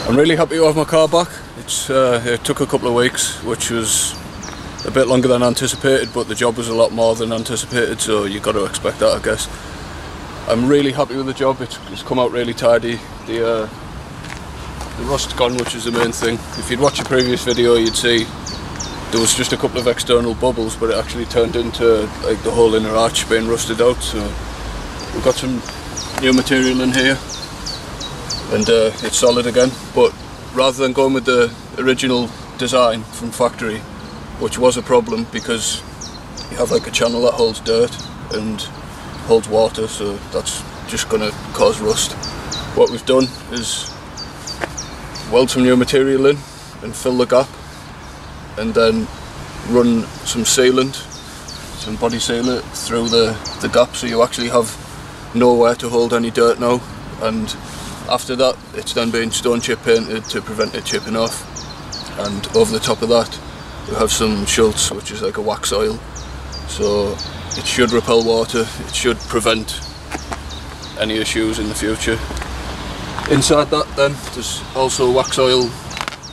I'm really happy to have my car back. It took a couple of weeks, which was a bit longer than anticipated, but the job was a lot more than anticipated, so you've got to expect that, I guess. I'm really happy with the job. It's come out really tidy. The rust's gone, which is the main thing. If you'd watched a previous video, you'd see there was just a couple of external bubbles, but it actually turned into like the whole inner arch being rusted out. So we've got some new material in here, and it's solid again. But rather than going with the original design from factory, which was a problem because you have like a channel that holds dirt and holds water, so that's just going to cause rust. What we've done is weld some new material in and fill the gap, and then run some sealant, some body sealer through the gap, so you actually have nowhere to hold any dirt now. And after that, it's then being stone chip painted to prevent it chipping off. And over the top of that, we have some Schultz, which is like a wax oil, so it should repel water, it should prevent any issues in the future. Inside that then, there's also wax oil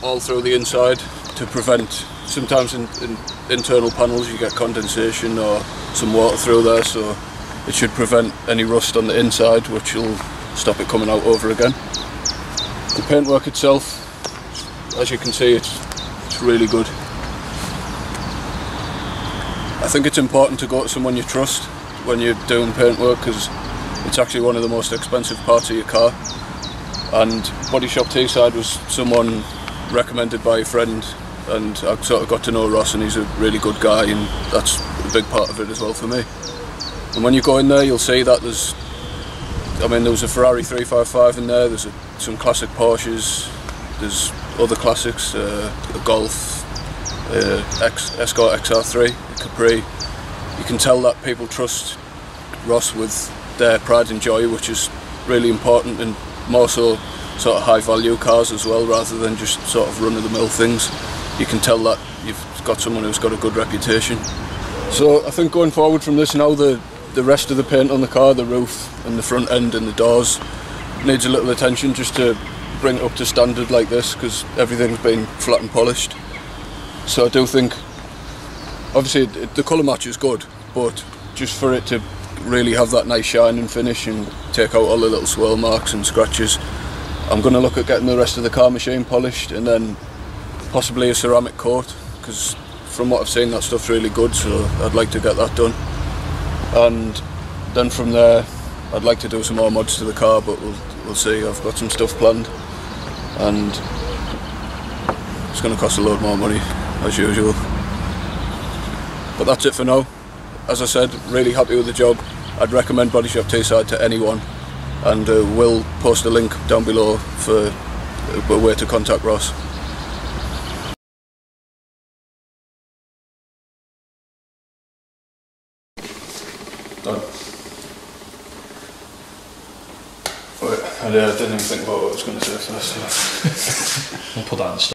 all through the inside to prevent, sometimes in internal panels you get condensation or some water through there, so it should prevent any rust on the inside, which will stop it coming out over again. The paintwork itself, as you can see, it's really good. I think it's important to go to someone you trust when you're doing paintwork, because it's actually one of the most expensive parts of your car. And Body Shop Teesside was someone recommended by a friend, and I sort of got to know Ross, and he's a really good guy, and that's a big part of it as well for me. And when you go in there, you'll see that there was a Ferrari 355 in there, there's some classic Porsches, there's other classics, a Golf, Escort XR3, a Capri. You can tell that people trust Ross with their pride and joy, which is really important, and more so sort of high value cars as well, rather than just sort of run of the mill things. You can tell that you've got someone who's got a good reputation. So I think going forward from this now, the rest of the paint on the car, the roof and the front end and the doors, needs a little attention just to bring it up to standard like this, because everything's been flat and polished. So I do think, obviously the colour match is good, but just for it to really have that nice shine and finish and take out all the little swirl marks and scratches, I'm going to look at getting the rest of the car machine polished, and then possibly a ceramic coat, because from what I've seen that stuff's really good, so I'd like to get that done. And then from there I'd like to do some more mods to the car, but we'll see. I've got some stuff planned, and it's going to cost a load more money as usual. But that's it for now. As I said, really happy with the job. I'd recommend Body Shop Teesside to anyone, and we'll post a link down below for a way to contact Ross. Done. I didn't even think about what I was going to say first. We'll put that in the